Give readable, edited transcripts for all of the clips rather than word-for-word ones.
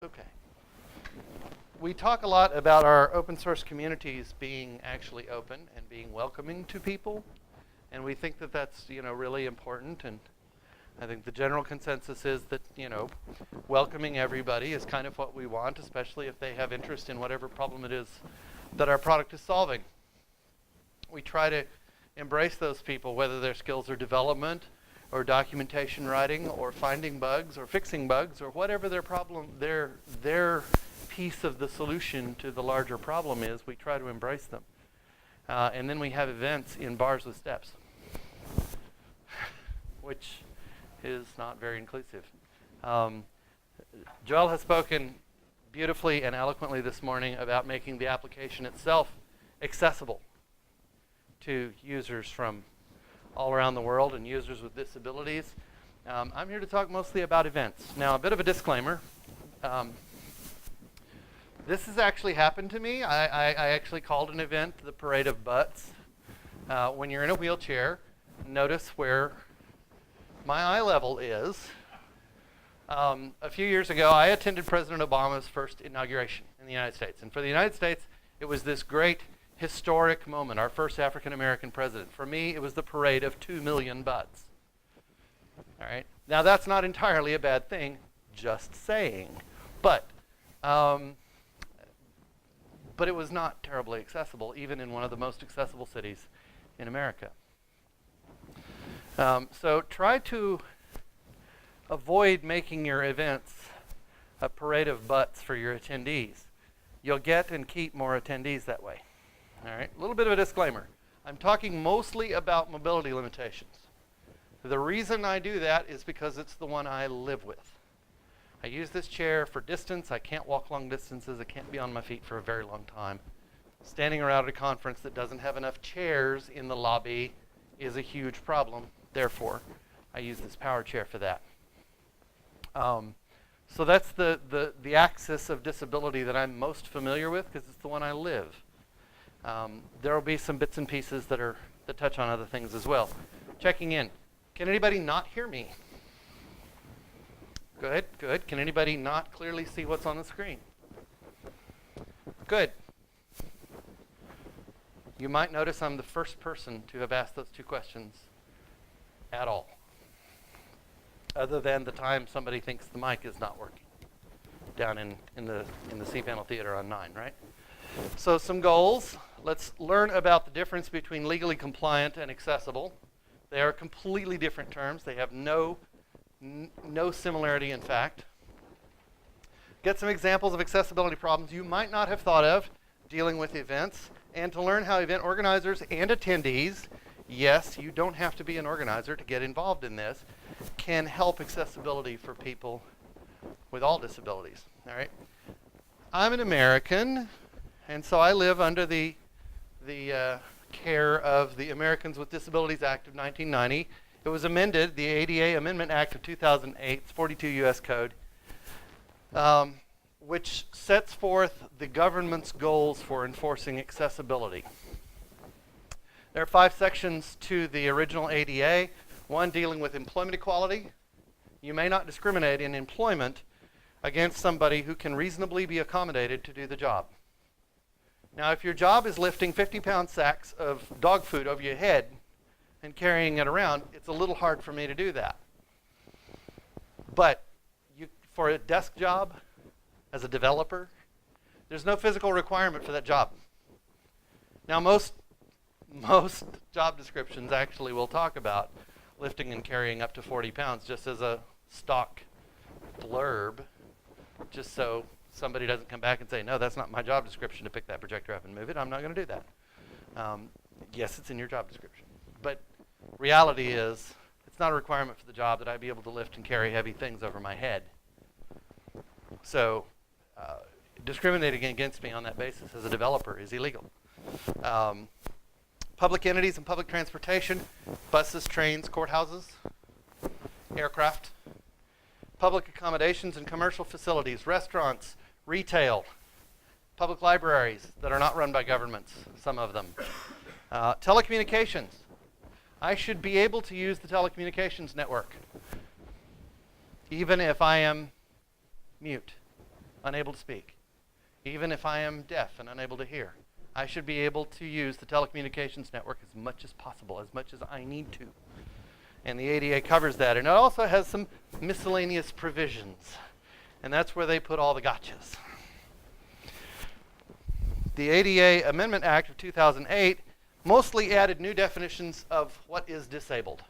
Okay. We talk a lot about our open source communities being actually open and being welcoming to people, and we think that that's, really important. And I think the general consensus is that, welcoming everybody is kind of what we want, especially if they have interest in whatever problem it is that our product is solving. We try to embrace those people, whether their skills are development or documentation writing or finding bugs or fixing bugs or whatever their problem, their piece of the solution to the larger problem is. We try to embrace them. And then we have events in bars with steps, which is not very inclusive. Joel has spoken beautifully and eloquently this morning about making the application itself accessible to users from all around the world and users with disabilities. I'm here to talk mostly about events. Now, a bit of a disclaimer. This has actually happened to me. I actually called an event the Parade of Butts. When you're in a wheelchair, notice where my eye level is. A few years ago, I attended President Obama's first inauguration in the United States. And for the United States, it was this great historic moment, our first African-American president. For me, it was the parade of 2 million butts. All right. Now, that's not entirely a bad thing, just saying. But it was not terribly accessible, even in one of the most accessible cities in America. So try to avoid making your events a parade of butts for your attendees. You'll get and keep more attendees that way. All right, a little bit of a disclaimer. I'm talking mostly about mobility limitations. The reason I do that is because it's the one I live with. I use this chair for distance. I can't walk long distances. I can't be on my feet for a very long time. Standing around at a conference that doesn't have enough chairs in the lobby is a huge problem. Therefore, I use this power chair for that. So that's the axis of disability that I'm most familiar with because it's the one I live. There will be some bits and pieces that touch on other things as well. Checking in. Can anybody not hear me? Good, good. Can anybody not clearly see what's on the screen? Good. You might notice I'm the first person to have asked those two questions at all, other than the time somebody thinks the mic is not working down in the cPanel theater on 9, right? So some goals. Let's learn about the difference between legally compliant and accessible. They are completely different terms. They have no similarity, in fact. Get some examples of accessibility problems you might not have thought of dealing with events, and to learn how event organizers and attendees, yes, you don't have to be an organizer to get involved in this, can help accessibility for people with all disabilities. All right. I'm an American, and so I live under the care of the Americans with Disabilities Act of 1990. It was amended, the ADA Amendment Act of 2008, 42 U.S. Code, which sets forth the government's goals for enforcing accessibility. There are 5 sections to the original ADA. One dealing with employment equality. You may not discriminate in employment against somebody who can reasonably be accommodated to do the job. Now, if your job is lifting 50-pound sacks of dog food over your head and carrying it around, it's a little hard for me to do that. But for a desk job, as a developer, there's no physical requirement for that job. Now, most job descriptions actually will talk about lifting and carrying up to 40 pounds just as a stock blurb, just so somebody doesn't come back and say, no, that's not my job description to pick that projector up and move it. I'm not going to do that. Yes, it's in your job description. But reality is, it's not a requirement for the job that I be able to lift and carry heavy things over my head. So discriminating against me on that basis as a developer is illegal. Public entities and public transportation, buses, trains, courthouses, aircraft. Public accommodations and commercial facilities, restaurants, retail, public libraries that are not run by governments, some of them. Telecommunications. I should be able to use the telecommunications network, even if I am mute. unable to speak. Even if I am deaf and unable to hear, I should be able to use the telecommunications network as much as possible, as much as I need to. And the ADA covers that. And it also has some miscellaneous provisions. And that's where they put all the gotchas. The ADA Amendment Act of 2008 mostly added new definitions of what is disabled,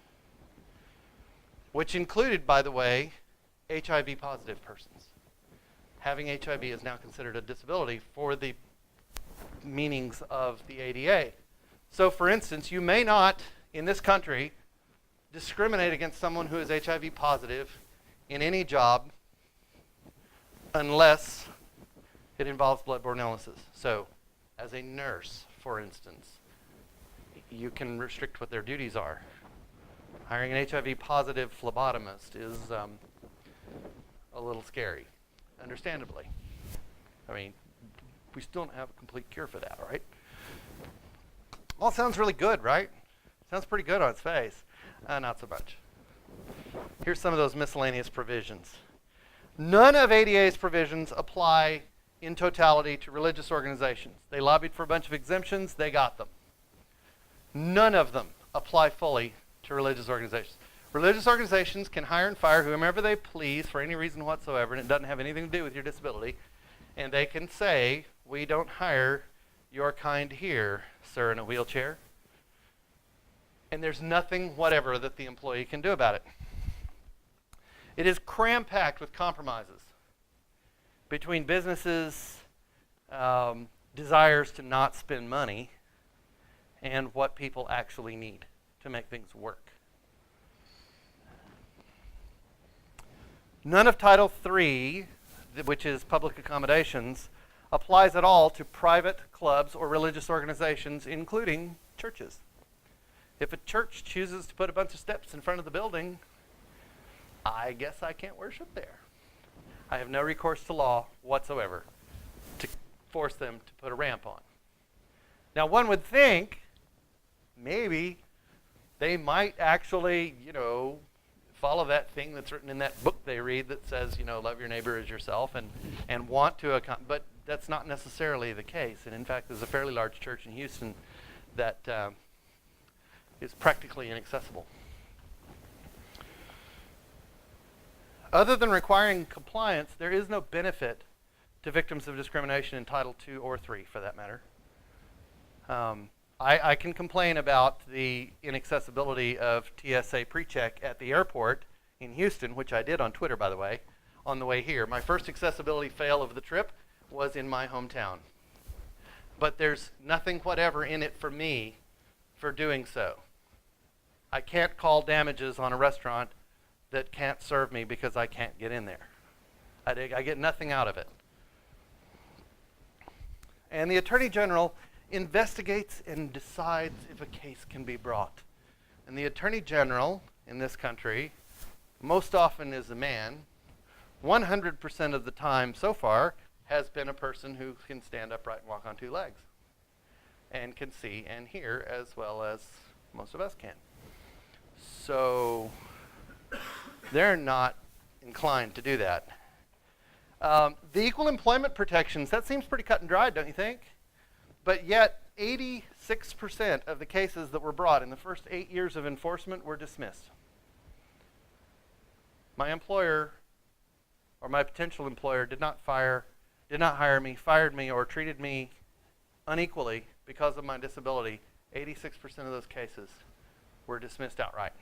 which included, by the way, HIV positive persons. Having HIV is now considered a disability for the meanings of the ADA. So, for instance, you may not, in this country, discriminate against someone who is HIV positive in any job unless it involves bloodborne illnesses. So, as a nurse, for instance, you can restrict what their duties are. Hiring an HIV positive phlebotomist is a little scary, understandably. I mean, we still don't have a complete cure for that, right? All sounds really good, right? Sounds pretty good on its face. Not so much. Here's some of those miscellaneous provisions. None of ADA's provisions apply in totality to religious organizations. They lobbied for a bunch of exemptions, they got them. None of them apply fully to religious organizations. Religious organizations can hire and fire whomever they please for any reason whatsoever, and it doesn't have anything to do with your disability. And they can say, we don't hire your kind here, sir, in a wheelchair. And there's nothing whatever that the employee can do about it. It is cram-packed with compromises between businesses' desires to not spend money and what people actually need to make things work. None of Title III, which is public accommodations, applies at all to private clubs or religious organizations, including churches. If a church chooses to put a bunch of steps in front of the building, I guess I can't worship there. I have no recourse to law whatsoever to force them to put a ramp on. Now, one would think maybe they might actually, follow that thing that's written in that book they read that says, love your neighbor as yourself and want to, but that's not necessarily the case. And in fact, there's a fairly large church in Houston that is practically inaccessible. Other than requiring compliance, there is no benefit to victims of discrimination in Title II or III, for that matter. I can complain about the inaccessibility of TSA PreCheck at the airport in Houston, which I did on Twitter, by the way, on the way here. My first accessibility fail of the trip was in my hometown. But there's nothing whatever in it for me for doing so. I can't call damages on a restaurant that can't serve me because I can't get in there. I get nothing out of it. And the Attorney General investigates and decides if a case can be brought. And the Attorney General in this country most often is a man. 100% of the time so far has been a person who can stand upright and walk on two legs and can see and hear as well as most of us can. So they're not inclined to do that. The equal employment protections, that seems pretty cut and dried, don't you think? But yet 86% of the cases that were brought in the first 8 years of enforcement were dismissed. My employer or my potential employer did not hire me, fired me, or treated me unequally because of my disability. 86% of those cases were dismissed outright.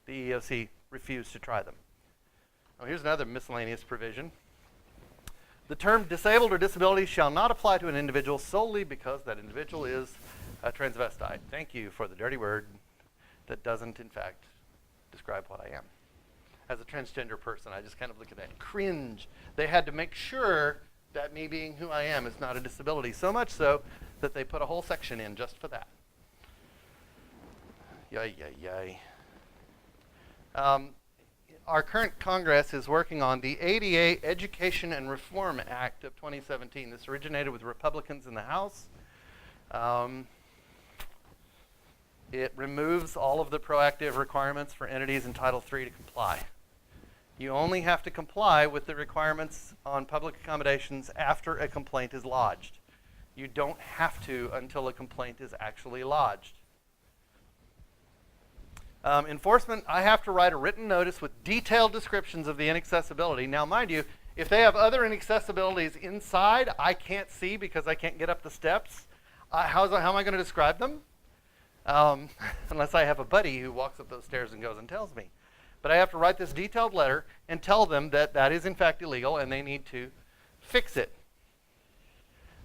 The EEOC refused to try them. Now, here's another miscellaneous provision. The term disabled or disability shall not apply to an individual solely because that individual is a transvestite. Thank you for the dirty word that doesn't, in fact, describe what I am. As a transgender person, I just kind of look at that and cringe. They had to make sure that me being who I am is not a disability, so much so that they put a whole section in just for that. Yay, yay, yay. Our current Congress is working on the ADA Education and Reform Act of 2017. This originated with Republicans in the House. It removes all of the proactive requirements for entities in Title III to comply. You only have to comply with the requirements on public accommodations after a complaint is lodged. You don't have to until a complaint is actually lodged. Enforcement, I have to write a written notice with detailed descriptions of the inaccessibility. Now, mind you, if they have other inaccessibilities inside I can't see because I can't get up the steps, how am I going to describe them? Unless I have a buddy who walks up those stairs and goes and tells me. But I have to write this detailed letter and tell them that that is in fact illegal and they need to fix it.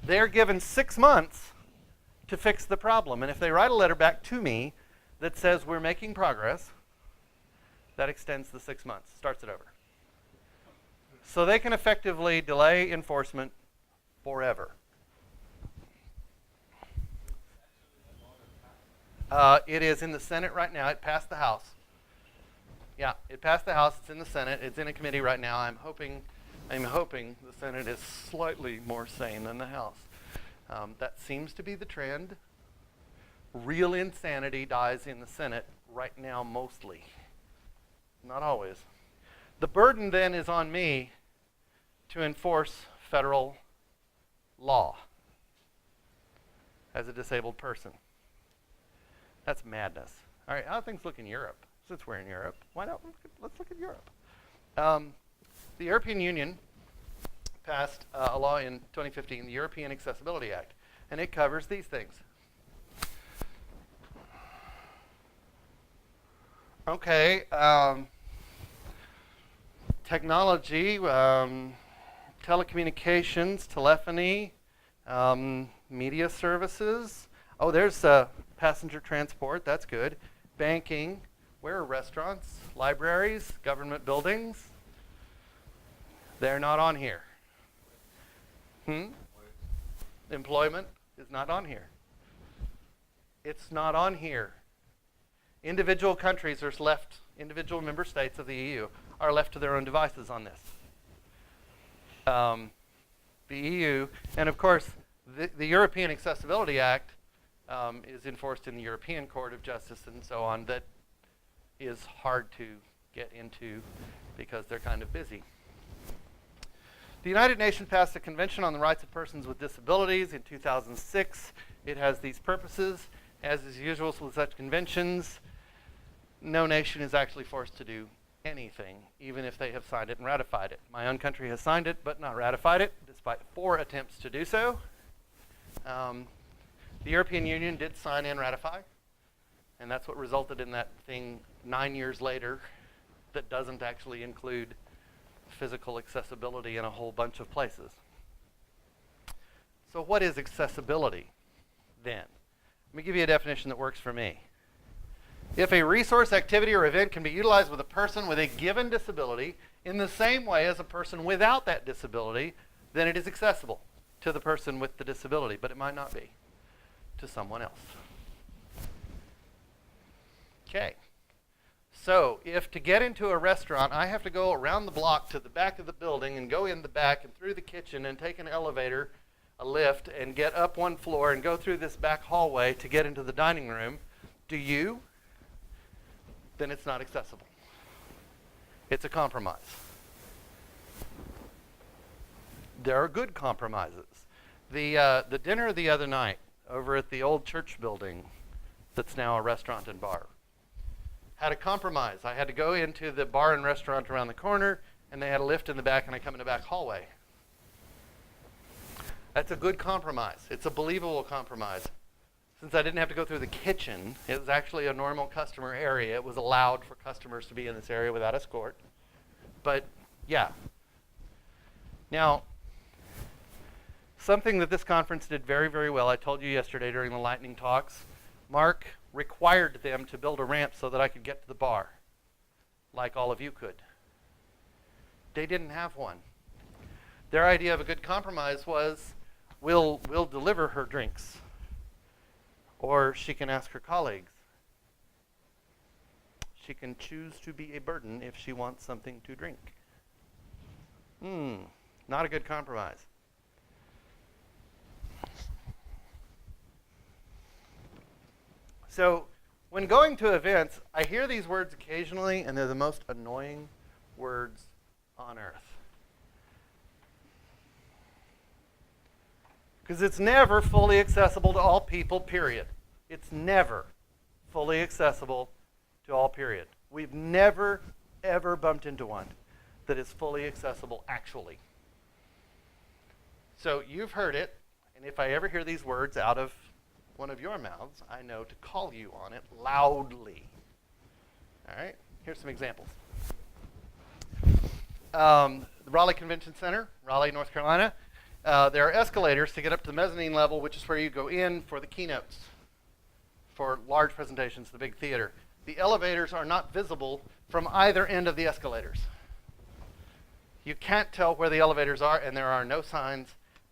They're given 6 months to fix the problem. And if they write a letter back to me that says we're making progress, that extends the 6 months, starts it over. So they can effectively delay enforcement forever. It is in the Senate right now. It passed the House. Yeah, it passed the House. It's in the Senate. It's in a committee right now. I'm hoping the Senate is slightly more sane than the House. That seems to be the trend. Real insanity dies in the Senate right now mostly. Not always. The burden then is on me to enforce federal law as a disabled person. That's madness. All right, how do things look in Europe? Since we're in Europe, why not? Let's look at Europe. The European Union passed a law in 2015, the European Accessibility Act, and it covers these things. Okay, technology, telecommunications, telephony, media services. Oh, there's passenger transport, that's good. Banking, where are restaurants, libraries, government buildings? They're not on here. Employment is not on here. It's not on here. Individual countries are left, individual member states of the EU are left to their own devices on this. The EU, and of course, the European Accessibility Act is enforced in the European Court of Justice and so on. That is hard to get into because they're kind of busy. The United Nations passed a Convention on the Rights of Persons with Disabilities in 2006. It has these purposes. As is usual with such conventions, no nation is actually forced to do anything, even if they have signed it and ratified it. My own country has signed it but not ratified it, despite 4 attempts to do so. The European Union did sign and ratify, and that's what resulted in that thing 9 years later that doesn't actually include physical accessibility in a whole bunch of places. So what is accessibility then? Let me give you a definition that works for me. If a resource, activity, or event can be utilized with a person with a given disability in the same way as a person without that disability, then it is accessible to the person with the disability, but it might not be to someone else. Okay. So if to get into a restaurant, I have to go around the block to the back of the building and go in the back and through the kitchen and take an elevator, a lift, and get up one floor and go through this back hallway to get into the dining room, then it's not accessible. It's a compromise. There are good compromises. The dinner the other night over at the old church building that's now a restaurant and bar had a compromise. I had to go into the bar and restaurant around the corner, and they had a lift in the back, and I come in the back hallway. That's a good compromise. It's a believable compromise. Since I didn't have to go through the kitchen, it was actually a normal customer area. It was allowed for customers to be in this area without escort. But yeah. Now, something that this conference did very, very well, I told you yesterday during the lightning talks, Mark required them to build a ramp so that I could get to the bar, like all of you could. They didn't have one. Their idea of a good compromise was, we'll deliver her drinks, or she can ask her colleagues. She can choose to be a burden if she wants something to drink. Not a good compromise. So when going to events, I hear these words occasionally, and they're the most annoying words on earth. Because it's never fully accessible to all people, period. It's never fully accessible to all, period. We've never, ever bumped into one that is fully accessible, actually. So you've heard it, and if I ever hear these words out of one of your mouths, I know to call you on it loudly. All right? Here's some examples. The Raleigh Convention Center, Raleigh, North Carolina. There are escalators to get up to the mezzanine level, which is where you go in for the keynotes, for large presentations, the big theater. The elevators are not visible from either end of the escalators. You can't tell where the elevators are, and there are no signs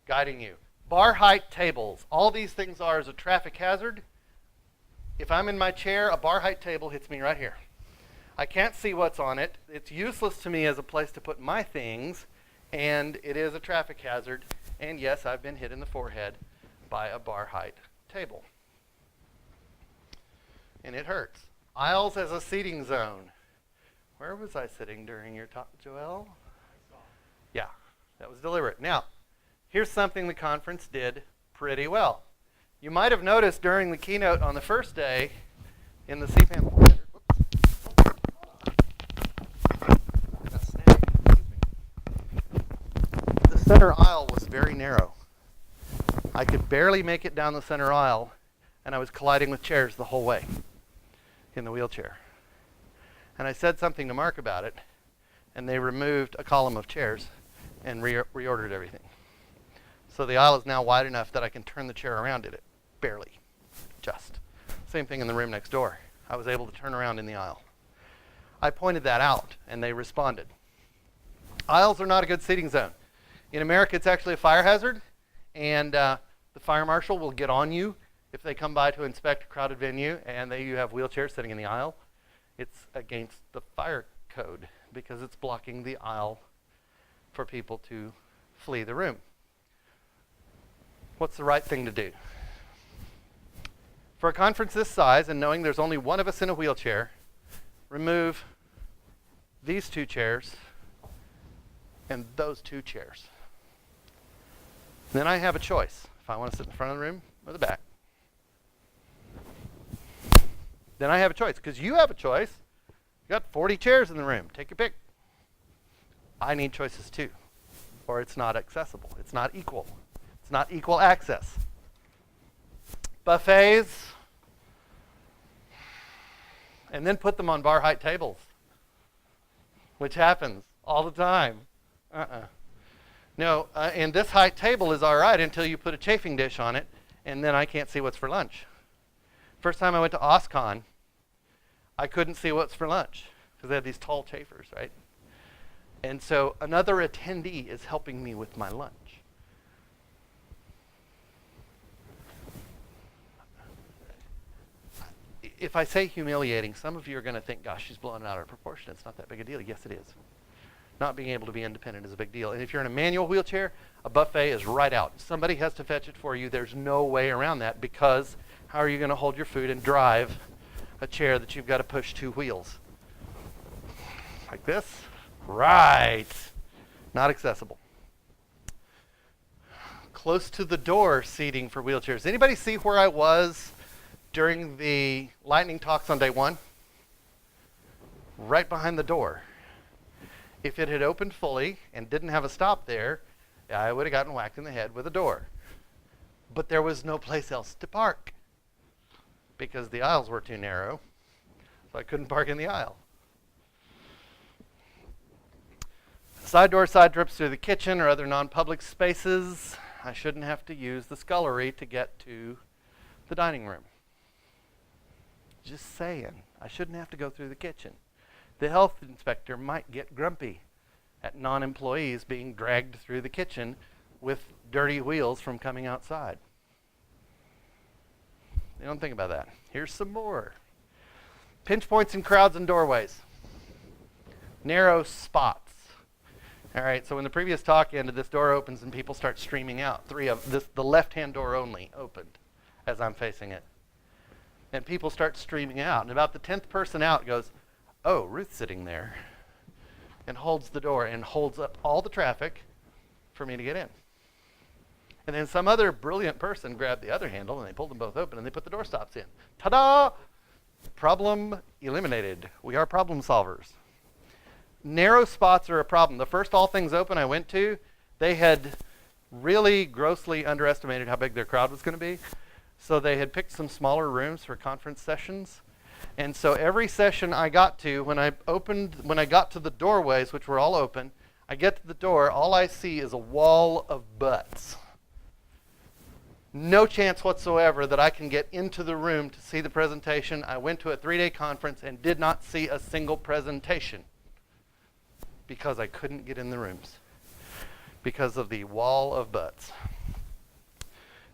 guiding you. Bar height tables. All these things are as a traffic hazard. If I'm in my chair, a bar height table hits me right here. I can't see what's on it. It's useless to me as a place to put my things, and it is a traffic hazard. And yes, I've been hit in the forehead by a bar height table. And it hurts. Aisles as a seating zone. Where was I sitting during your talk, Joelle? Yeah, that was deliberate. Now, here's something the conference did pretty well. You might have noticed during the keynote on the first day in the C-panel. The center aisle was very narrow. I could barely make it down the center aisle, and I was colliding with chairs the whole way in the wheelchair. And I said something to Mark about it, and they removed a column of chairs and reordered everything. So the aisle is now wide enough that I can turn the chair around in it. Barely. Just. Same thing in the room next door. I was able to turn around in the aisle. I pointed that out, and they responded. Aisles are not a good seating zone. In America, it's actually a fire hazard, and the fire marshal will get on you if they come by to inspect a crowded venue and you have wheelchairs sitting in the aisle. It's against the fire code because it's blocking the aisle for people to flee the room. What's the right thing to do? For a conference this size, and knowing there's only one of us in a wheelchair, remove these two chairs and those two chairs. Then I have a choice if I want to sit in the front of the room or the back. Then I have a choice, because you have a choice. You got 40 chairs in the room. Take your pick. I need choices too, or it's not accessible. It's not equal. It's not equal access. Buffets, and then put them on bar height tables, which happens all the time. No, and this height table is all right until you put a chafing dish on it, and then I can't see what's for lunch. First time I went to OSCON, I couldn't see what's for lunch because they had these tall chafers, right? And so another attendee is helping me with my lunch. If I say humiliating, some of you are going to think, gosh, she's blowing it out of proportion. It's not that big a deal. Yes, it is. Not being able to be independent is a big deal. And if you're in a manual wheelchair, a buffet is right out. Somebody has to fetch it for you. There's no way around that, because how are you going to hold your food and drive a chair that you've got to push two wheels? Like this? Right. Not accessible. Close to the door seating for wheelchairs. Anybody see where I was during the lightning talks on day one? Right behind the door. If it had opened fully and didn't have a stop there, I would have gotten whacked in the head with a door. But there was no place else to park because the aisles were too narrow, so I couldn't park in the aisle. Side door side trips through the kitchen or other non-public spaces. I shouldn't have to use the scullery to get to the dining room. Just saying, I shouldn't have to go through the kitchen. The health inspector might get grumpy at non-employees being dragged through the kitchen with dirty wheels from coming outside. They don't think about that. Here's some more. Pinch points in crowds and doorways. Narrow spots. All right, so when the previous talk ended, this door opens and people start streaming out. The left-hand door only opened as I'm facing it. And people start streaming out. And about the 10th person out goes, oh, Ruth's sitting there. and holds the door and holds up all the traffic for me to get in. And then some other brilliant person grabbed the other handle and they pulled them both open and they put the door stops in. Ta-da! Problem eliminated. We are problem solvers. Narrow spots are a problem. The first All Things Open I went to, they had really grossly underestimated how big their crowd was going to be. So they had picked some smaller rooms for conference sessions. And so every session I got to, when I got to the doorways, which were all open, I get to the door, all I see is a wall of butts. No chance whatsoever that I can get into the room to see the presentation. I went to a 3-day conference and did not see a single presentation because I couldn't get in the rooms because of the wall of butts.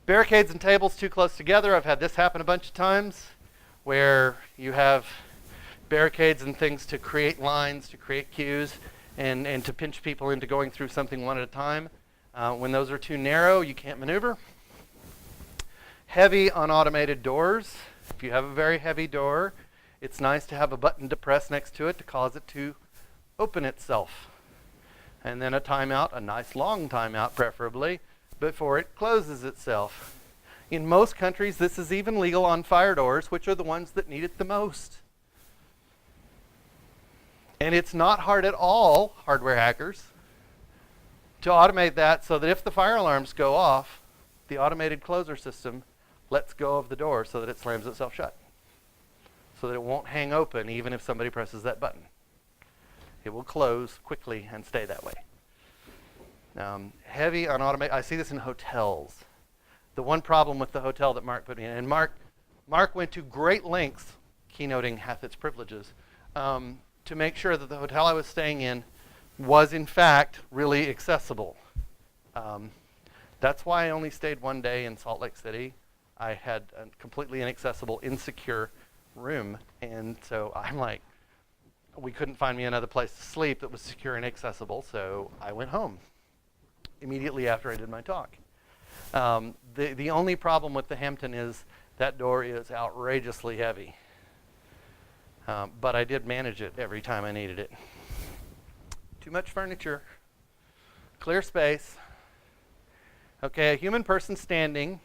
Barricades and tables too close together. I've had this happen a bunch of times where you have barricades and things to create lines, to create queues, and to pinch people into going through something one at a time. When those are too narrow, you can't maneuver. Heavy unautomated doors. If you have a very heavy door, it's nice to have a button to press next to it to cause it to open itself. And then a timeout, a nice long timeout preferably, before it closes itself. In most countries, this is even legal on fire doors, which are the ones that need it the most. And it's not hard at all, hardware hackers, to automate that so that if the fire alarms go off, the automated closer system lets go of the door so that it slams itself shut, so that it won't hang open even if somebody presses that button. It will close quickly and stay that way. Heavy unautomated, I see this in hotels. The one problem with the hotel that Mark put me in, and Mark went to great lengths, keynoting hath its privileges, to make sure that the hotel I was staying in was in fact really accessible. That's why I only stayed one day in Salt Lake City. I had a completely inaccessible, insecure room, and so I'm like, we couldn't find me another place to sleep that was secure and accessible, so I went home immediately after I did my talk. The only problem with the Hampton is that door is outrageously heavy, but I did manage it every time I needed it. Too much furniture, clear space. Okay, a human person standing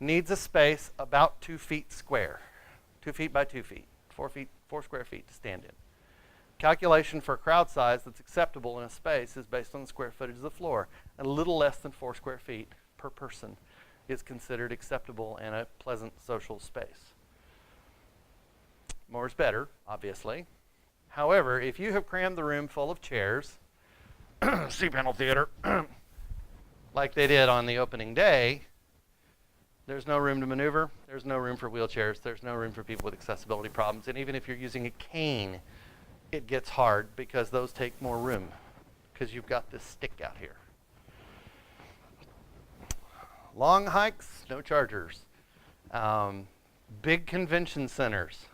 needs a space about 2 feet square, 2 feet by 2 feet, 4 square feet to stand in. Calculation for crowd size that's acceptable in a space is based on the square footage of the floor. A little less than 4 square feet per person is considered acceptable in a pleasant social space. More is better, obviously. However, if you have crammed the room full of chairs, C-panel theater, like they did on the opening day, there's no room to maneuver, there's no room for wheelchairs, there's no room for people with accessibility problems, and even if you're using a cane, it gets hard because those take more room because you've got this stick out here. Long hikes, no chargers. Big convention centers.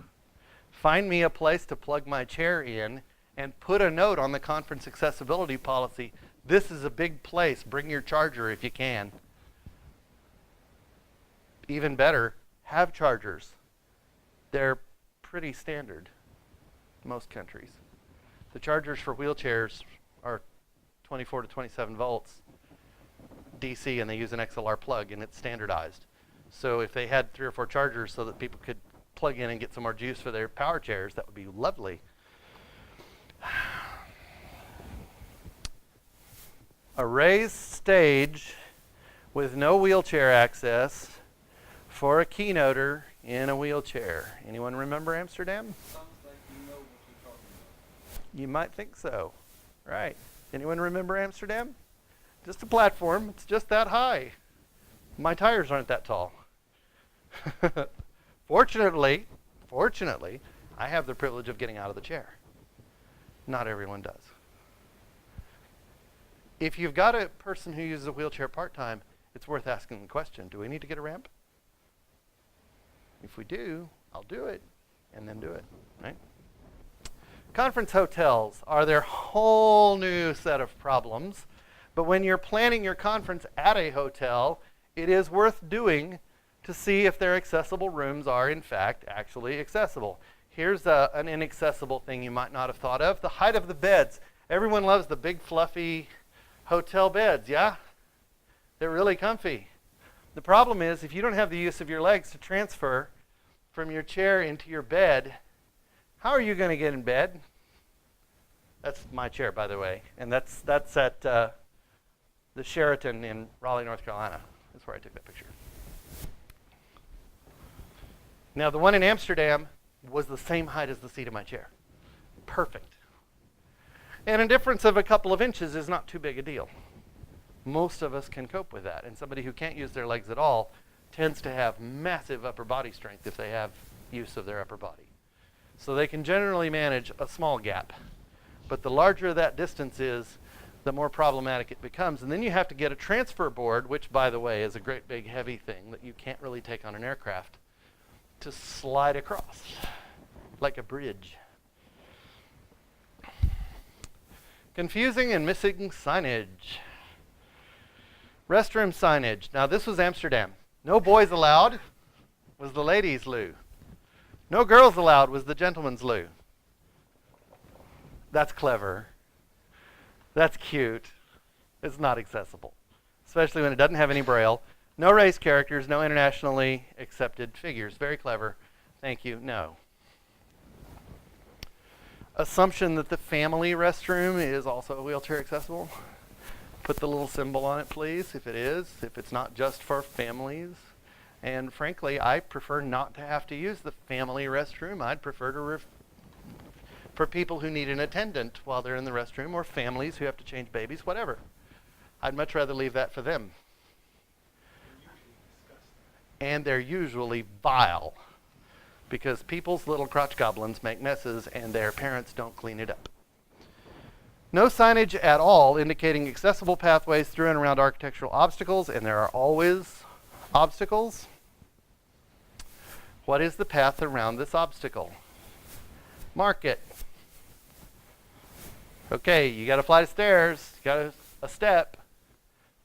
Find me a place to plug my chair in and put a note on the conference accessibility policy. This is a big place. Bring your charger if you can. Even better, have chargers. They're pretty standard in most countries. The chargers for wheelchairs are 24 to 27 volts DC, and they use an XLR plug, and it's standardized. So if they had 3 or 4 chargers so that people could plug in and get some more juice for their power chairs, that would be lovely. A raised stage with no wheelchair access for a keynoter in a wheelchair. Anyone remember Amsterdam? Sounds like you know what you're talking about. You might think so. Right. Anyone remember Amsterdam? Just a platform. It's just that high. My tires aren't that tall. Fortunately, I have the privilege of getting out of the chair. Not everyone does. If you've got a person who uses a wheelchair part-time, it's worth asking the question, do we need to get a ramp? If we do, I'll do it, and then do it, right? Conference hotels are their whole new set of problems, but when you're planning your conference at a hotel, it is worth doing to see if their accessible rooms are, in fact, actually accessible. Here's an inaccessible thing you might not have thought of. The height of the beds. Everyone loves the big fluffy hotel beds, yeah? They're really comfy. The problem is if you don't have the use of your legs to transfer from your chair into your bed, how are you going to get in bed? That's my chair, by the way. And that's at the Sheraton in Raleigh, North Carolina. That's where I took that picture. Now, the one in Amsterdam was the same height as the seat of my chair. Perfect. And a difference of a couple of inches is not too big a deal. Most of us can cope with that. And somebody who can't use their legs at all tends to have massive upper body strength if they have use of their upper body. So they can generally manage a small gap. But the larger that distance is, the more problematic it becomes. And then you have to get a transfer board, which, by the way, is a great big heavy thing that you can't really take on an aircraft, to slide across like a bridge. Confusing and missing signage. Restroom signage. Now, this was Amsterdam. No boys allowed was the ladies' loo. No girls allowed was the gentleman's loo. That's clever. That's cute. It's not accessible, especially when it doesn't have any braille. No race characters, no internationally accepted figures. Very clever. Thank you. No. Assumption that the family restroom is also wheelchair accessible. Put the little symbol on it, please, if it is, if it's not just for families. And frankly, I prefer not to have to use the family restroom. I'd prefer to for people who need an attendant while they're in the restroom, or families who have to change babies, whatever. I'd much rather leave that for them. And they're usually vile, because people's little crotch goblins make messes and their parents don't clean it up. No signage at all indicating accessible pathways through and around architectural obstacles, and there are always obstacles. What is the path around this obstacle? Mark it. Okay, you got a flight of stairs, you got a step.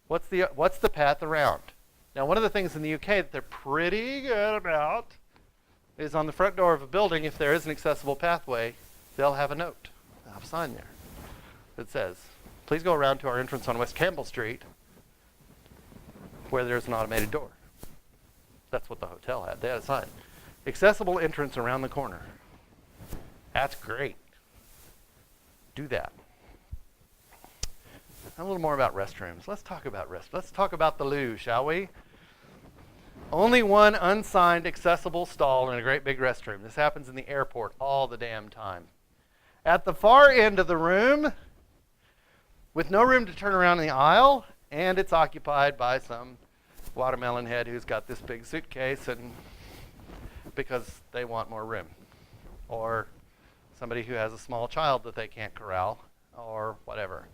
What's the path around? Now, one of the things in the UK that they're pretty good about is on the front door of a building, if there is an accessible pathway, they'll have a note. They'll have a sign there that says, please go around to our entrance on West Campbell Street where there's an automated door. That's what the hotel had. They had a sign. Accessible entrance around the corner. That's great. Do that. A little more about restrooms. Let's talk about Let's talk about the loo, shall we? Only one unsigned accessible stall in a great big restroom. This happens in the airport all the damn time. At the far end of the room, with no room to turn around in the aisle, and it's occupied by some watermelon head who's got this big suitcase and because they want more room. Or somebody who has a small child that they can't corral, or whatever.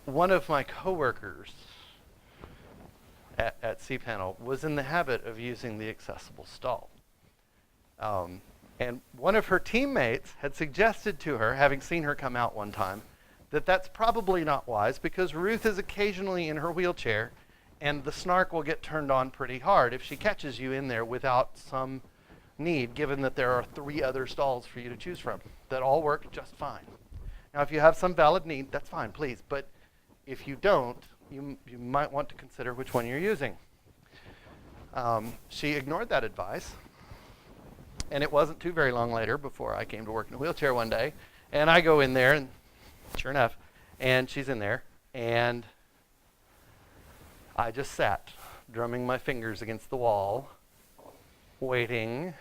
One of my coworkers at cPanel was in the habit of using the accessible stall. And one of her teammates had suggested to her, having seen her come out one time, that that's probably not wise because Ruth is occasionally in her wheelchair and the snark will get turned on pretty hard if she catches you in there without some need, given that there are 3 other stalls for you to choose from that all work just fine. Now, if you have some valid need, that's fine, please. But if you don't, you might want to consider which one you're using. She ignored that advice. And it wasn't too very long later before I came to work in a wheelchair one day. And I go in there, and sure enough, and she's in there. And I just sat, drumming my fingers against the wall, waiting.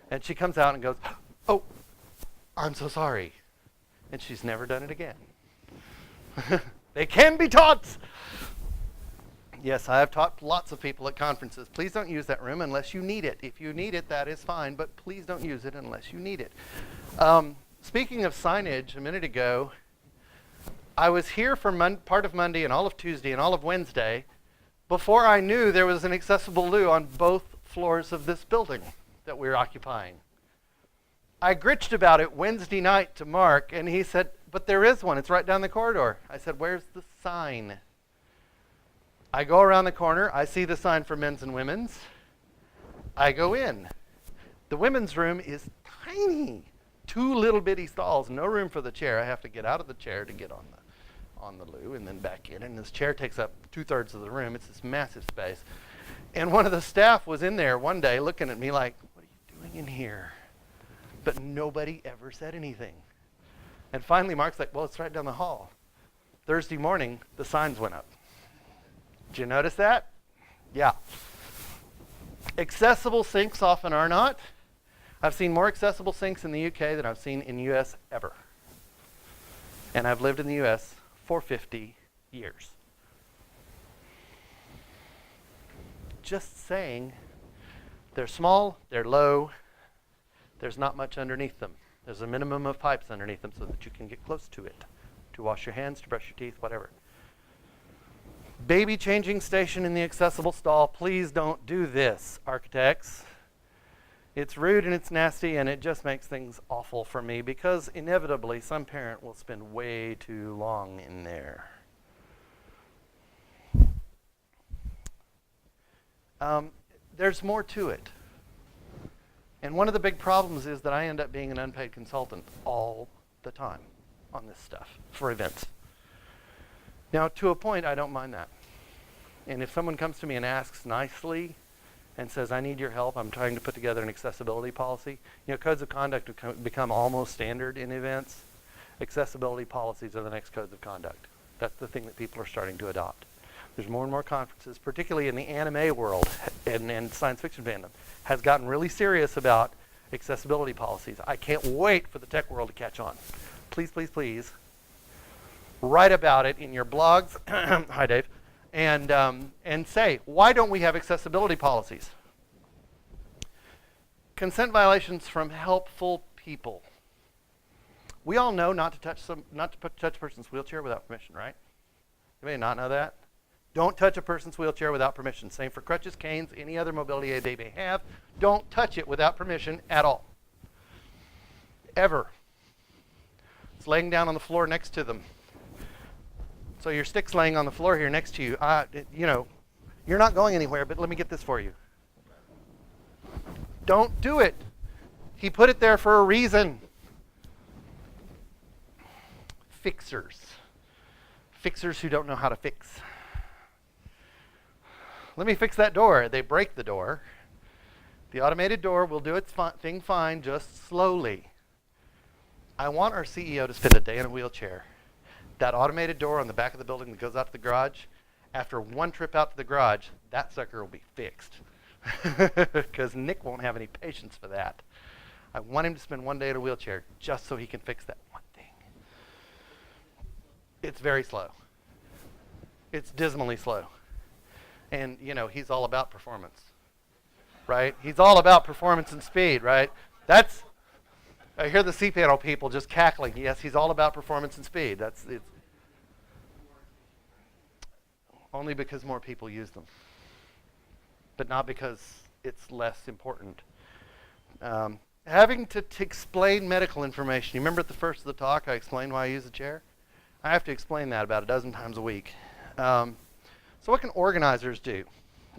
And she comes out and goes, "Oh, I'm so sorry." And she's never done it again. They can be taught. Yes, I have taught lots of people at conferences. Please don't use that room unless you need it. If you need it, that is fine, but please don't use it unless you need it. Speaking of signage, a minute ago, I was here for part of Monday and all of Tuesday and all of Wednesday before I knew there was an accessible loo on both floors of this building that we're occupying. I gritched about it Wednesday night to Mark, and he said, "But there is one. It's right down the corridor." I said, "Where's the sign?" I go around the corner. I see the sign for men's and women's. I go in. The women's room is tiny. 2 little bitty stalls, no room for the chair. I have to get out of the chair to get on the loo and then back in. And this chair takes up 2/3 of the room. It's this massive space. And one of the staff was in there one day looking at me like, what are you doing in here? But nobody ever said anything. And finally Mark's like, well, it's right down the hall. Thursday morning, the signs went up. Did you notice that? Yeah. Accessible sinks often are not. I've seen more accessible sinks in the UK than I've seen in the US ever. And I've lived in the US for 50 years. Just saying, they're small, they're low, there's not much underneath them. There's a minimum of pipes underneath them so that you can get close to it, to wash your hands, to brush your teeth, whatever. Baby changing station in the accessible stall. Please don't do this, architects. It's rude and it's nasty and it just makes things awful for me because inevitably some parent will spend way too long in there. There's more to it. And one of the big problems is that I end up being an unpaid consultant all the time on this stuff for events. Now, to a point, I don't mind that. And if someone comes to me and asks nicely and says, I need your help, I'm trying to put together an accessibility policy. You know, codes of conduct become almost standard in events. Accessibility policies are the next codes of conduct. That's the thing that people are starting to adopt. There's more and more conferences, particularly in the anime world and science fiction fandom, has gotten really serious about accessibility policies. I can't wait for the tech world to catch on. Please, please, please, write about it in your blogs. Hi, Dave. And say, why don't we have accessibility policies? Consent violations from helpful people. We all know not to touch a person's wheelchair without permission, right? You may not know that. Don't touch a person's wheelchair without permission. Same for crutches, canes, any other mobility aid they may have. Don't touch it without permission at all. Ever. It's laying down on the floor next to them. So your stick's laying on the floor here next to you. You know, you're not going anywhere, but let me get this for you. Don't do it. He put it there for a reason. Fixers. Fixers who don't know how to fix. Let me fix that door. They break the door. The automated door will do its thing fine, just slowly. I want our CEO to spend a day in a wheelchair. That automated door on the back of the building that goes out to the garage, after one trip out to the garage, that sucker will be fixed. Because Nick won't have any patience for that. I want him to spend one day in a wheelchair just so he can fix that one thing. It's very slow. It's dismally slow. And, you know, he's all about performance, right? He's all about performance and speed, right? I hear the cPanel people just cackling. Yes, he's all about performance and speed. It's only because more people use them, but not because it's less important. Having to explain medical information. You remember at the first of the talk, I explained why I use a chair? I have to explain that about a dozen times a week. So what can organizers do?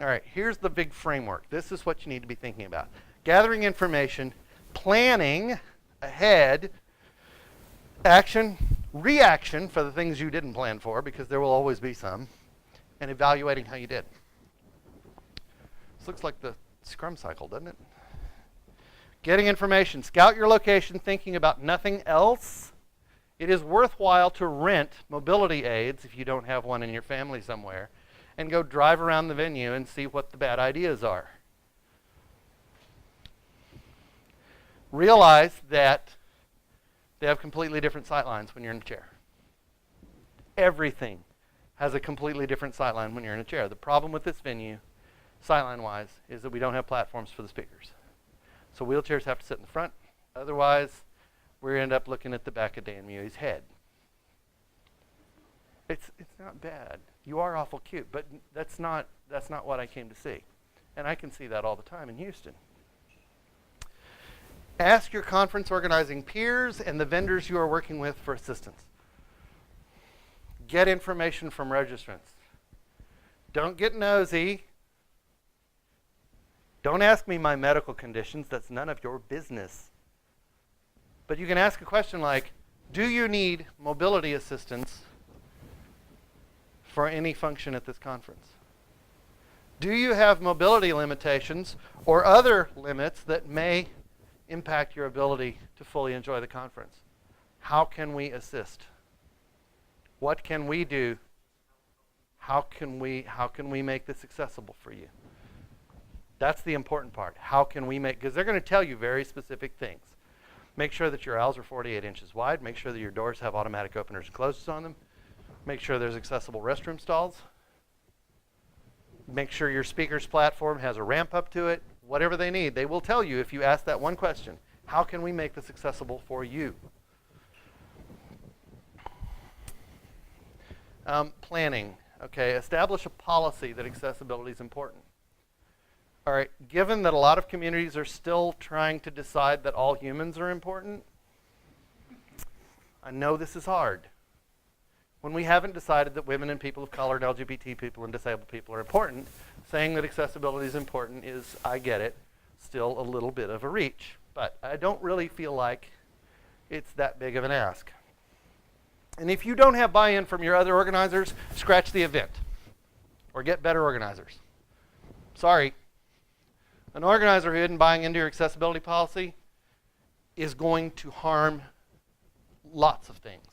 All right, here's the big framework. This is what you need to be thinking about. Gathering information, planning ahead, action, reaction for the things you didn't plan for, because there will always be some, and evaluating how you did. This looks like the Scrum cycle, doesn't it? Getting information. Scout your location thinking about nothing else. It is worthwhile to rent mobility aids if you don't have one in your family somewhere, and go drive around the venue and see what the bad ideas are. Realize that they have completely different sightlines when you're in a chair. Everything has a completely different sightline when you're in a chair. The problem with this venue, sightline-wise, is that we don't have platforms for the speakers. So wheelchairs have to sit in the front. Otherwise, we end up looking at the back of Dan Muey's head. It's not bad. You are awful cute, but that's not what I came to see. And I can see that all the time in Houston. Ask your conference organizing peers and the vendors you are working with for assistance. Get information from registrants. Don't get nosy. Don't ask me my medical conditions. That's none of your business. But you can ask a question like, do you need mobility assistance for any function at this conference? Do you have mobility limitations or other limits that may impact your ability to fully enjoy the conference? How can we assist? What can we do? How can we make this accessible for you? That's the important part. How can we make, because they're going to tell you very specific things. Make sure that your aisles are 48 inches wide. Make sure that your doors have automatic openers and closers on them. Make sure there's accessible restroom stalls. Make sure your speaker's platform has a ramp up to it. Whatever they need, they will tell you if you ask that one question. How can we make this accessible for you? Planning. Okay, establish a policy that accessibility is important. All right, given that a lot of communities are still trying to decide that all humans are important, I know this is hard. When we haven't decided that women and people of color and LGBT people and disabled people are important, saying that accessibility is important is, I get it, still a little bit of a reach. But I don't really feel like it's that big of an ask. And if you don't have buy-in from your other organizers, scratch the event or get better organizers. Sorry. An organizer who isn't buying into your accessibility policy is going to harm lots of things.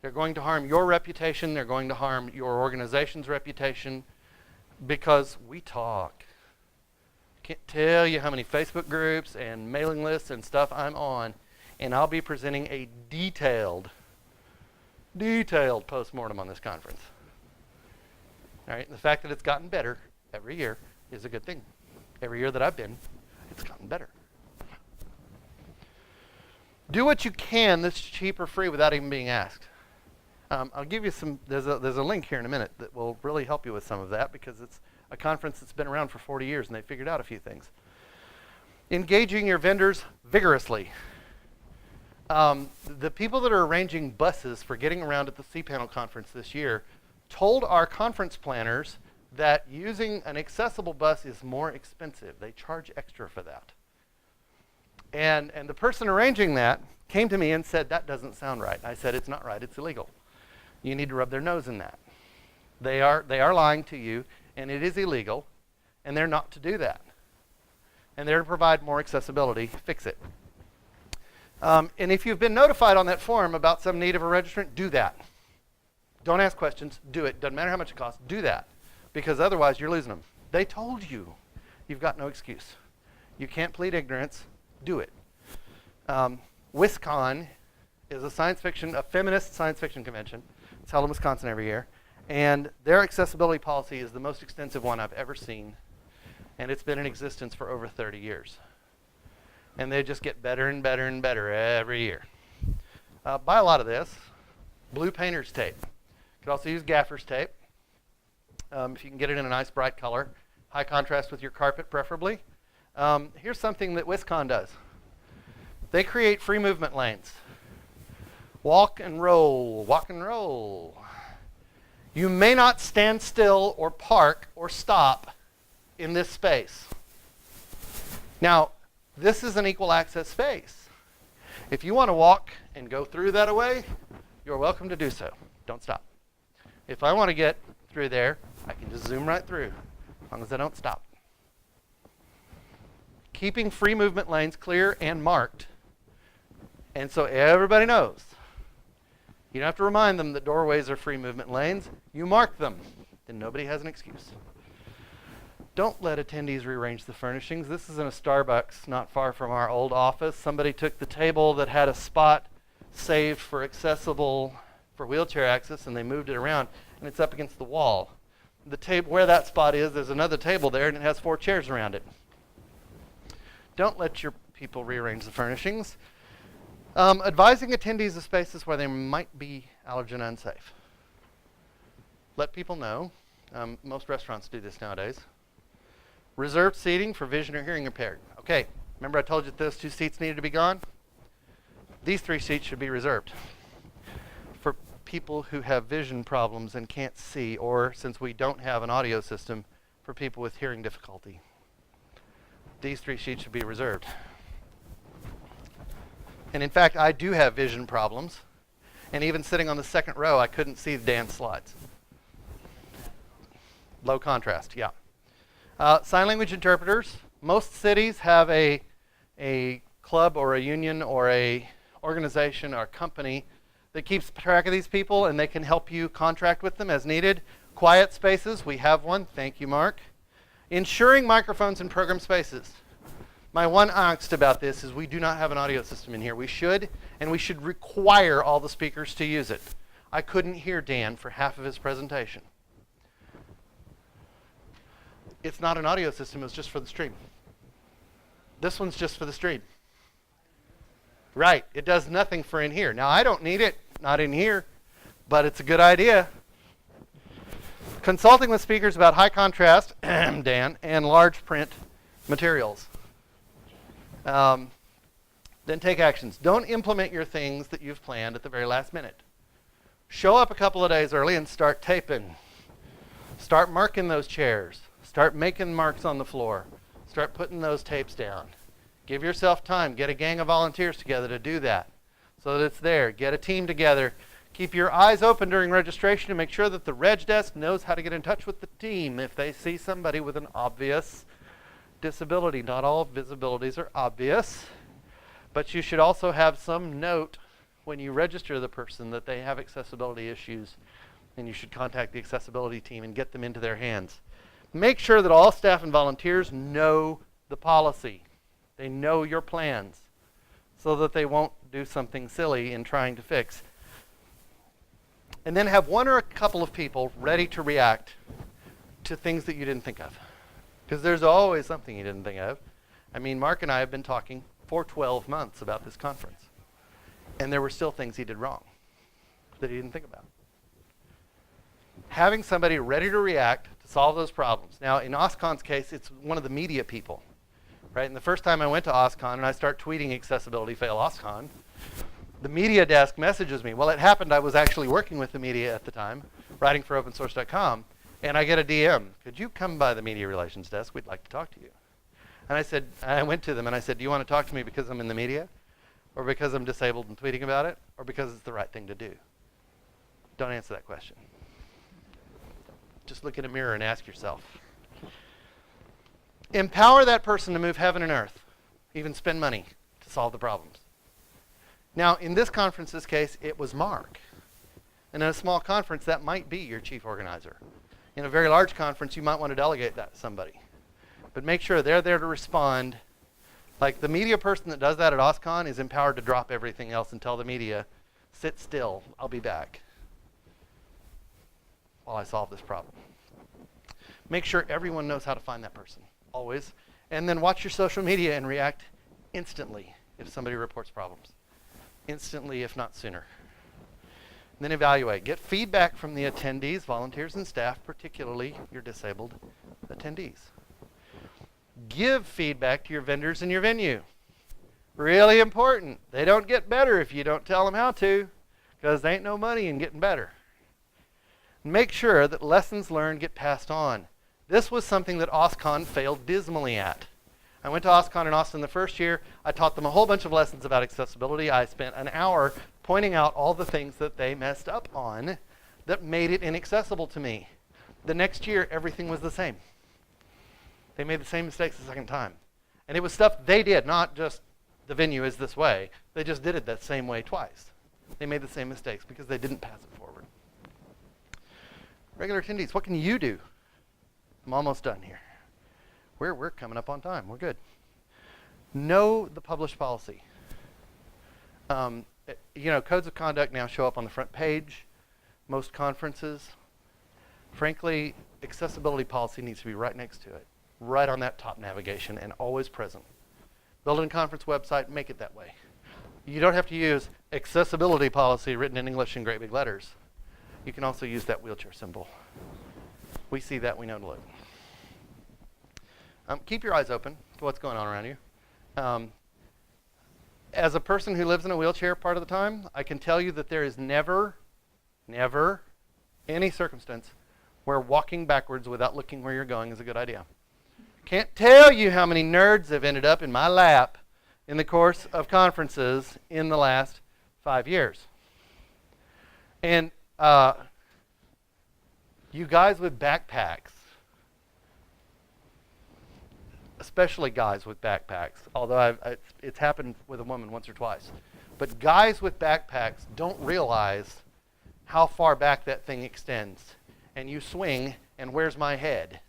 They're going to harm your reputation. They're going to harm your organization's reputation because we talk. I can't tell you how many Facebook groups and mailing lists and stuff I'm on, and I'll be presenting a detailed postmortem on this conference. All right, the fact that it's gotten better every year is a good thing. Every year that I've been, it's gotten better. Do what you can that's cheap or free without even being asked. I'll give you some, there's a link here in a minute that will really help you with some of that because it's a conference that's been around for 40 years and they figured out a few things. Engaging your vendors vigorously. The people that are arranging buses for getting around at the cPanel conference this year told our conference planners that using an accessible bus is more expensive. They charge extra for that. And the person arranging that came to me and said, that doesn't sound right. I said, it's not right, it's illegal. You need to rub their nose in that. They are lying to you, and it is illegal, and they're not to do that. And they're to provide more accessibility, fix it. And if you've been notified on that form about some need of a registrant, do that. Don't ask questions, do it. Doesn't matter how much it costs, do that. Because otherwise you're losing them. They told you. You've got no excuse. You can't plead ignorance, do it. WisCon is a feminist science fiction convention. It's held in Wisconsin every year. And their accessibility policy is the most extensive one I've ever seen. And it's been in existence for over 30 years. And they just get better and better and better every year. Buy a lot of this. Blue painter's tape. You could also use gaffer's tape. If you can get it in a nice bright color. High contrast with your carpet preferably. Here's something that WisCon does. They create free movement lanes. Walk and roll, walk and roll. You may not stand still or park or stop in this space. Now, this is an equal access space. If you want to walk and go through that away, you're welcome to do so. Don't stop. If I want to get through there, I can just zoom right through, as long as I don't stop. Keeping free movement lanes clear and marked, and so everybody knows. You don't have to remind them that doorways are free movement lanes. You mark them, then nobody has an excuse. Don't let attendees rearrange the furnishings. This is in a Starbucks not far from our old office. Somebody took the table that had a spot saved for accessible for wheelchair access and they moved it around and it's up against the wall. The table where that spot is, there's another table there and it has 4 chairs around it. Don't let your people rearrange the furnishings. Advising attendees of spaces where they might be allergen unsafe. Let people know. Most restaurants do this nowadays. Reserved seating for vision or hearing impaired. Okay, remember I told you that those 2 seats needed to be gone? These 3 seats should be reserved for people who have vision problems and can't see, or since we don't have an audio system, for people with hearing difficulty. These 3 sheets should be reserved. And in fact, I do have vision problems. And even sitting on the second row, I couldn't see Dan's slides. Low contrast, yeah. Sign language interpreters. Most cities have a club or a union or a organization or a company that keeps track of these people, and they can help you contract with them as needed. Quiet spaces, we have one. Thank you, Mark. Ensuring microphones in program spaces. My one angst about this is we do not have an audio system in here. We should, and we should require all the speakers to use it. I couldn't hear Dan for half of his presentation. It's not an audio system, it's just for the stream. This one's just for the stream. Right, it does nothing for in here. Now, I don't need it, not in here, but it's a good idea. Consulting with speakers about high contrast, Dan, and large print materials. Then take actions. Don't implement your things that you've planned at the very last minute. Show up a couple of days early and start taping. Start marking those chairs. Start making marks on the floor. Start putting those tapes down. Give yourself time. Get a gang of volunteers together to do that so that it's there. Get a team together. Keep your eyes open during registration to make sure that the reg desk knows how to get in touch with the team if they see somebody with an obvious disability. Not all visibilities are obvious, but you should also have some note when you register the person that they have accessibility issues, and you should contact the accessibility team and get them into their hands. Make sure that all staff and volunteers know the policy. They know your plans so that they won't do something silly in trying to fix. And then have one or a couple of people ready to react to things that you didn't think of. Because there's always something you didn't think of. I mean, Mark and I have been talking for 12 months about this conference. And there were still things he did wrong that he didn't think about. Having somebody ready to react to solve those problems. Now, in OSCON's case, it's one of the media people. Right? And the first time I went to OSCON and I start tweeting accessibility fail OSCON, the media desk messages me. Well, it happened I was actually working with the media at the time, writing for opensource.com, and I get a DM. Could you come by the media relations desk? We'd like to talk to you. And I went to them and I said, do you want to talk to me because I'm in the media? Or because I'm disabled and tweeting about it? Or because it's the right thing to do? Don't answer that question. Just look in a mirror and ask yourself. Empower that person to move heaven and earth, even spend money to solve the problems. Now, in this conference's case, it was Mark. And in a small conference, that might be your chief organizer. In a very large conference, you might want to delegate that to somebody. But make sure they're there to respond. Like the media person that does that at OSCON is empowered to drop everything else and tell the media, sit still, I'll be back while I solve this problem. Make sure everyone knows how to find that person, always. And then watch your social media and react instantly if somebody reports problems. Instantly, if not sooner. And then evaluate. Get feedback from the attendees, volunteers, and staff, particularly your disabled attendees. Give feedback to your vendors and your venue. Really important. They don't get better if you don't tell them how to, because there ain't no money in getting better. Make sure that lessons learned get passed on. This was something that OSCON failed dismally at. I went to OSCON in Austin the first year. I taught them a whole bunch of lessons about accessibility. I spent an hour pointing out all the things that they messed up on that made it inaccessible to me. The next year, everything was the same. They made the same mistakes the second time. And it was stuff they did, not just the venue is this way. They just did it that same way twice. They made the same mistakes because they didn't pass it forward. Regular attendees, what can you do? I'm almost done here. We're coming up on time. We're good. Know the published policy. Codes of conduct now show up on the front page. Most conferences. Frankly, accessibility policy needs to be right next to it. Right on that top navigation and always present. Build a conference website, make it that way. You don't have to use accessibility policy written in English in great big letters. You can also use that wheelchair symbol. We see that, we know to look. Keep your eyes open to what's going on around you. As a person who lives in a wheelchair part of the time, I can tell you that there is never any circumstance where walking backwards without looking where you're going is a good idea. Can't tell you how many nerds have ended up in my lap in the course of conferences in the last 5 years. And you guys with backpacks, especially guys with backpacks, although it's happened with a woman once or twice, but guys with backpacks don't realize how far back that thing extends. And you swing, and where's my head?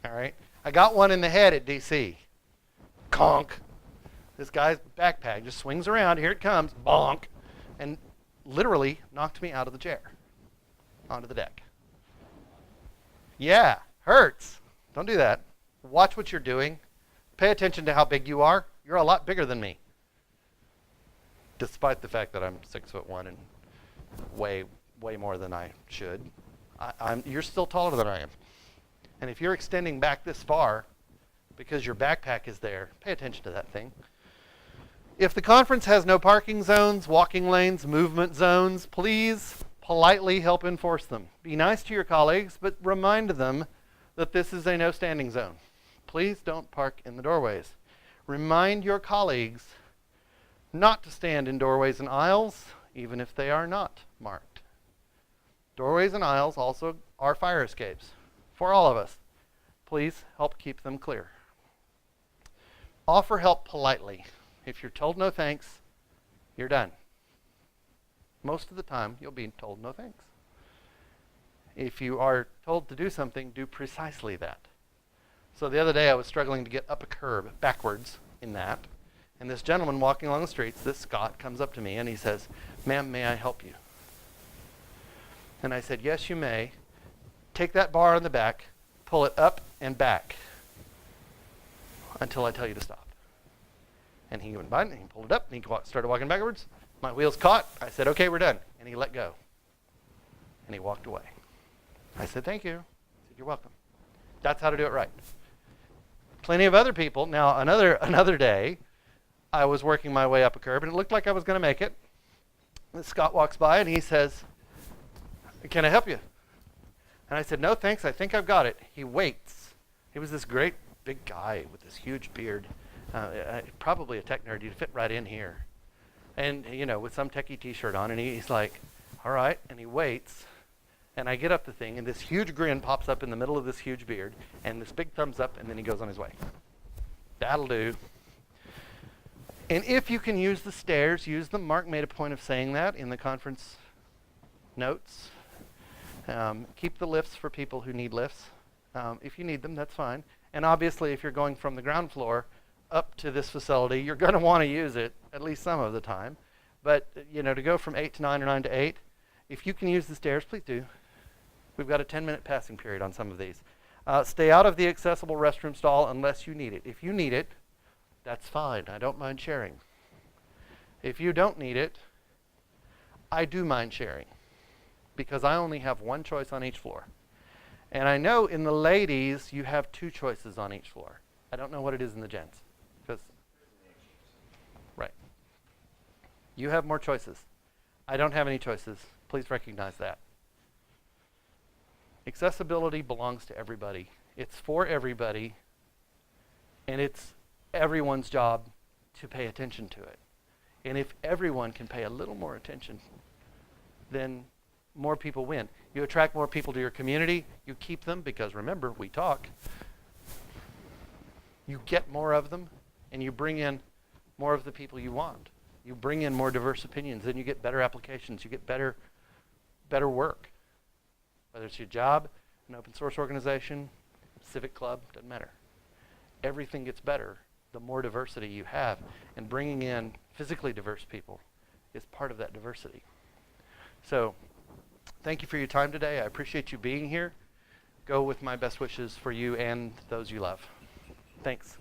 All right? I got one in the head at DC. Conk. This guy's backpack just swings around. Here it comes. Bonk. And literally knocked me out of the chair onto the deck. Yeah, hurts. Don't do that. Watch what you're doing. Pay attention to how big you are. You're a lot bigger than me. Despite the fact that I'm 6'1" and way more than I should. You're still taller than I am. And if you're extending back this far because your backpack is there, pay attention to that thing. If the conference has no parking zones, walking lanes, movement zones, please politely help enforce them. Be nice to your colleagues, but remind them that this is a no standing zone. Please don't park in the doorways. Remind your colleagues not to stand in doorways and aisles, even if they are not marked. Doorways and aisles also are fire escapes for all of us. Please help keep them clear. Offer help politely. If you're told no thanks, you're done. Most of the time, you'll be told no thanks. If you are told to do something, do precisely that. So the other day, I was struggling to get up a curb backwards in that. And this gentleman walking along the streets, this Scot, comes up to me and he says, "Ma'am, may I help you?" And I said, "Yes, you may. Take that bar on the back, pull it up and back until I tell you to stop." And he went by and he pulled it up and he started walking backwards. My wheels caught. I said, "Okay, we're done." And he let go. And he walked away. I said, "Thank you." He said, "You're welcome." That's how to do it right. Plenty of other people. Now, another day, I was working my way up a curb and it looked like I was going to make it. And Scott walks by and he says, "Can I help you?" And I said, "No, thanks. I think I've got it." He waits. He was this great big guy with this huge beard. Probably a tech nerd. He'd fit right in here. And, with some techie t-shirt on. And he's like, "All right." And he waits. And I get up the thing. And this huge grin pops up in the middle of this huge beard. And this big thumbs up. And then he goes on his way. That'll do. And if you can use the stairs, use them. Mark made a point of saying that in the conference notes. Keep the lifts for people who need lifts. If you need them, that's fine. And obviously, if you're going from the ground floor up to this facility, you're going to want to use it at least some of the time. But, to go from 8 to 9 or 9 to 8, if you can use the stairs, please do. We've got a 10-minute passing period on some of these. Stay out of the accessible restroom stall unless you need it. If you need it, that's fine. I don't mind sharing. If you don't need it, I do mind sharing because I only have one choice on each floor. And I know in the ladies, you have 2 choices on each floor. I don't know what it is in the gents. Right. You have more choices. I don't have any choices. Please recognize that. Accessibility belongs to everybody. It's for everybody, and it's everyone's job to pay attention to it. And if everyone can pay a little more attention, then more people win. You attract more people to your community. You keep them because, remember, we talk. You get more of them, and you bring in more of the people you want. You bring in more diverse opinions, then you get better applications. You get better work. Whether it's your job, an open source organization, civic club, doesn't matter. Everything gets better the more diversity you have. And bringing in physically diverse people is part of that diversity. So, thank you for your time today. I appreciate you being here. Go with my best wishes for you and those you love. Thanks.